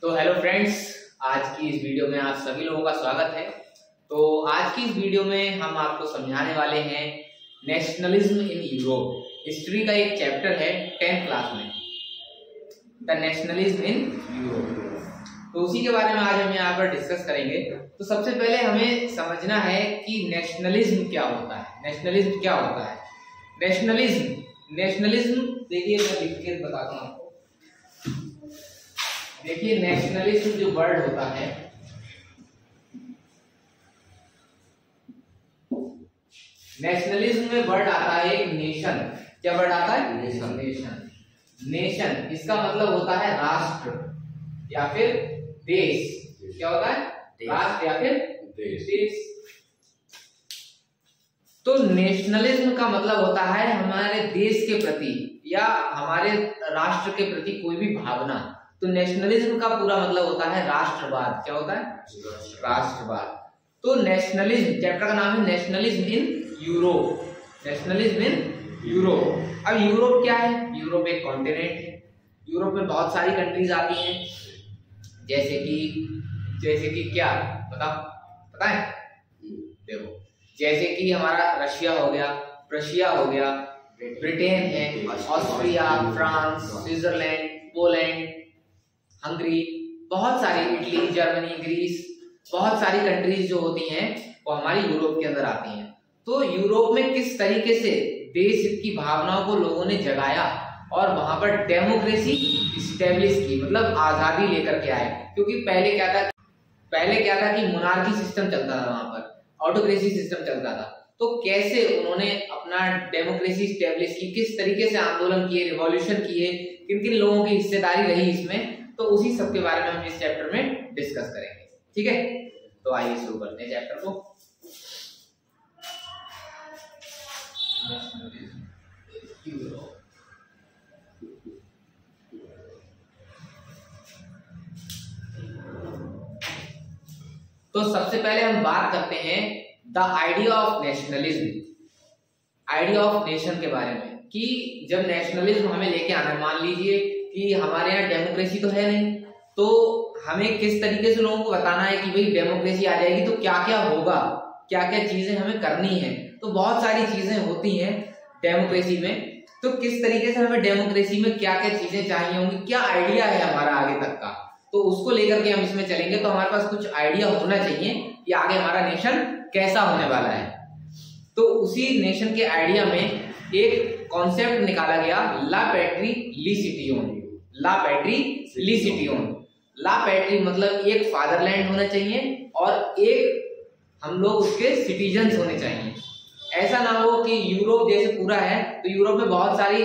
तो hello friends, आज की इस वीडियो में आप सभी लोगों का स्वागत है। तो आज की इस वीडियो में हम आपको समझाने वाले हैं नेशनलिज्म इन यूरोप। हिस्ट्री का एक चैप्टर है 10th क्लास में, द नेशनलिज्म इन यूरोप। तो उसी के बारे में आज हम यहाँ पर डिस्कस करेंगे। तो सबसे पहले हमें समझना है कि नेशनलिज्म क्या होता है। नेशनलिज्म क्या होता है? नेशनलिज्म देखिए, मैं लिख के बताता हूँ आपको। देखिए, नेशनलिज्म जो वर्ड होता है, नेशनलिज्म में वर्ड आता है एक नेशन। क्या वर्ड आता है? नेशन इसका मतलब होता है राष्ट्र या फिर देश। क्या होता है? राष्ट्र या फिर देश। तो नेशनलिज्म का मतलब होता है हमारे देश के प्रति या हमारे राष्ट्र के प्रति कोई भी भावना। तो नेशनलिज्म का पूरा मतलब होता है राष्ट्रवाद। क्या होता है? राष्ट्रवाद। तो नेशनलिज्म चैप्टर का नाम है nationalism in Europe. Nationalism in Europe. अब यूरोप क्या है? यूरोप एक कॉन्टिनेंट है। यूरोप में बहुत सारी कंट्रीज आती हैं, जैसे कि क्या पता है? देखो, जैसे कि हमारा रशिया हो गया, प्रशिया हो गया, ब्रिटेन है, Austria, France, Switzerland, Poland, Hungary, बहुत सारी, इटली, जर्मनी, ग्रीस, बहुत सारी कंट्रीज जो होती हैं वो हमारी यूरोप के अंदर आती हैं। तो यूरोप में किस तरीके से देश हित की भावनाओं को लोगों ने जगाया और वहां पर डेमोक्रेसी इस्टेब्लिश की, मतलब आजादी लेकर के आए। क्योंकि पहले क्या था कि मोनार्की सिस्टम चलता था, वहां पर ऑटोक्रेसी सिस्टम चलता था। तो कैसे उन्होंने अपना डेमोक्रेसी इस्टेब्लिश की, किस तरीके से आंदोलन किए, रिवॉल्यूशन किए, किन किन लोगों की हिस्सेदारी रही इसमें, तो उसी सब के बारे में हम इस चैप्टर में डिस्कस करेंगे। ठीक है, तो आइए शुरू करते हैं चैप्टर को। तो सबसे पहले हम बात करते हैं the idea of nationalism, idea of nation के बारे में। कि जब नेशनलिज्म हमें लेके आना है, मान लीजिए कि हमारे यहाँ डेमोक्रेसी तो है नहीं, तो हमें किस तरीके से लोगों को बताना है कि भाई डेमोक्रेसी आ जाएगी तो क्या क्या होगा, क्या क्या चीजें हमें करनी है। तो बहुत सारी चीजें होती हैं डेमोक्रेसी में। तो किस तरीके से हमें डेमोक्रेसी में क्या क्या चीजें चाहिए होंगी, क्या आइडिया है हमारा आगे तक का, तो उसको लेकर के हम इसमें चलेंगे। तो हमारे पास कुछ आइडिया होना चाहिए कि आगे हमारा नेशन कैसा होने वाला है। तो उसी नेशन के आइडिया में एक कॉन्सेप्ट निकाला गया, ला पैट्री लिसिटियोन। ला पैट्री लिसिटियोन। ला पैट्री मतलब एक फादरलैंड होना चाहिए और एक हम लोग उसके सिटीजन्स होने चाहिए। ऐसा ना हो कि यूरोप जैसे पूरा है, तो यूरोप में बहुत सारी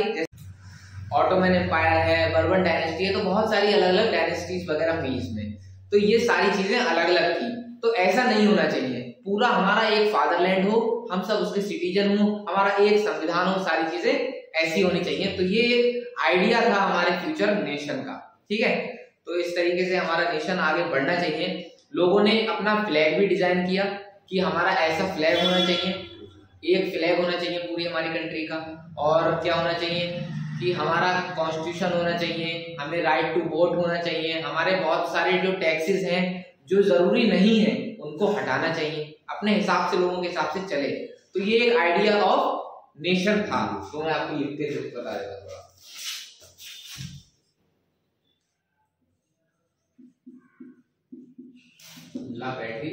ऑटोमन एम्पायर है, बर्बन डायनेस्टी है, तो बहुत सारी अलग अलग डायनेस्टीज वगैरह हुई इसमें। तो ये सारी चीजें अलग अलग थी। तो ऐसा नहीं होना चाहिए, पूरा हमारा एक फादरलैंड हो, हम सब उसके सिटीजन हो, हमारा एक संविधान हो, सारी चीजें ऐसी होनी चाहिए। तो ये एक आइडिया था हमारे फ्यूचर नेशन का। ठीक है, तो इस तरीके से हमारा नेशन आगे बढ़ना चाहिए। लोगों ने अपना फ्लैग भी डिजाइन किया कि हमारा ऐसा फ्लैग होना चाहिए, एक फ्लैग होना चाहिए पूरी हमारी कंट्री का। और क्या होना चाहिए कि हमारा कॉन्स्टिट्यूशन होना चाहिए, हमें राइट टू वोट होना चाहिए, हमारे बहुत सारे जो टैक्सेस हैं जो जरूरी नहीं है उनको हटाना चाहिए, अपने हिसाब से लोगों के हिसाब से चले। तो ये एक आइडिया ऑफ नेशन था, तो मैं आपको लिख के बता देता थोड़ा। ला पैट्री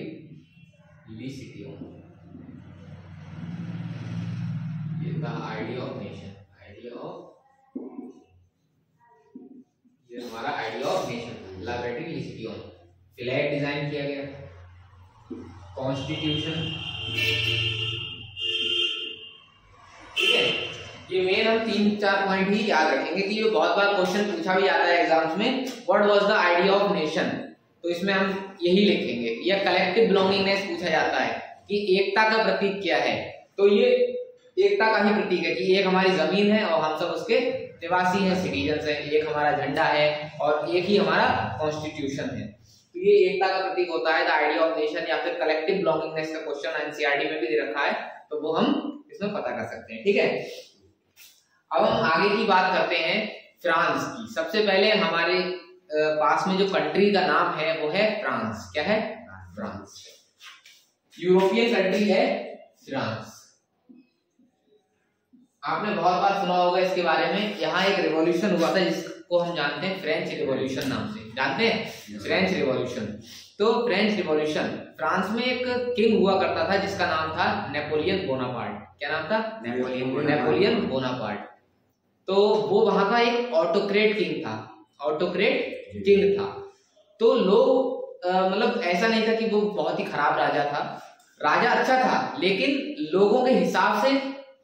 लिसिटियोन, ये था idea of nation. Idea of, ये हमारा आइडिया ऑफ नेशन, ला पैट्री लिसिटियोन। फ्लैग डिजाइन किया गया, कॉन्स्टिट्यूशन। ठीक है, ये मेन हम 3-4 पॉइंट ही याद रखेंगे कि ये बहुत बार क्वेश्चन पूछा भी जाता है एग्जाम्स में, what was the idea of nation. तो इसमें हम यही लिखेंगे। या कलेक्टिव बिलोंगिंगनेस पूछा जाता है कि एकता का प्रतीक क्या है। तो ये एकता का ही प्रतीक है कि एक हमारी जमीन है और हम सब उसके निवासी हैं, सिटीजन्स हैं, एक हमारा झंडा है और एक ही हमारा कॉन्स्टिट्यूशन है। तो ये एकता का प्रतीक होता है द आइडिया ऑफ नेशन, या फिर कलेक्टिव बिलोंगिंगनेस का क्वेश्चन एनसीईआरटी में भी दे रखा है, तो वो हम इसमें पता कर सकते हैं। ठीक है, अब हम आगे की बात करते हैं फ्रांस की। सबसे पहले हमारे पास में जो कंट्री का नाम है वो है फ्रांस। क्या है? फ्रांस। यूरोपियन कंट्री है फ्रांस। आपने बहुत बार सुना होगा इसके बारे में। यहाँ एक रिवॉल्यूशन हुआ था जिसको हम जानते हैं फ्रेंच रिवॉल्यूशन नाम से। जानते हैं फ्रेंच रिवॉल्यूशन? तो फ्रेंच रिवॉल्यूशन, फ्रांस में एक किंग हुआ करता था जिसका नाम था नेपोलियन बोनापार्ट। क्या नाम था? Napoleon Bonaparte. तो वो वहां का एक ऑटोक्रेट किंग था। ऑटोक्रेट किंग था। तो लोग मतलब ऐसा नहीं था कि वो बहुत ही खराब राजा था। राजा अच्छा था, लेकिन लोगों के हिसाब से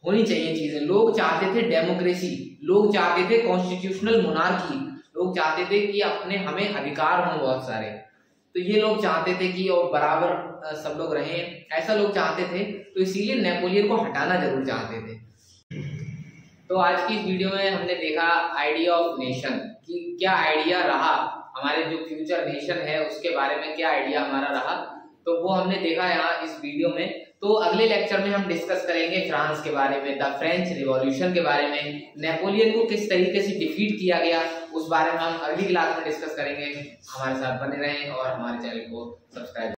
होनी चाहिए चीजें। लोग चाहते थे डेमोक्रेसी, लोग चाहते थे कॉन्स्टिट्यूशनल मोनार्की, लोग चाहते थे कि अपने हमें अधिकार हों बहुत सारे। तो ये लोग चाहते थे कि और बराबर सब लोग रहें, ऐसा लोग चाहते थे। तो इसीलिए नेपोलियन को हटाना जरूर चाहते थे। तो आज की इस वीडियो में हमने देखा आइडिया ऑफ नेशन कि क्या आइडिया रहा, हमारे जो फ्यूचर नेशन है उसके बारे में क्या आइडिया हमारा रहा। तो वो हमने देखा यहाँ इस वीडियो में। तो अगले लेक्चर में हम डिस्कस करेंगे फ्रांस के बारे में, द फ्रेंच रिवॉल्यूशन के बारे में, नेपोलियन को किस तरीके से डिफीट किया गया उस बारे में हम अगली क्लास में डिस्कस करेंगे। हमारे साथ बने रहें और हमारे चैनल को सब्सक्राइब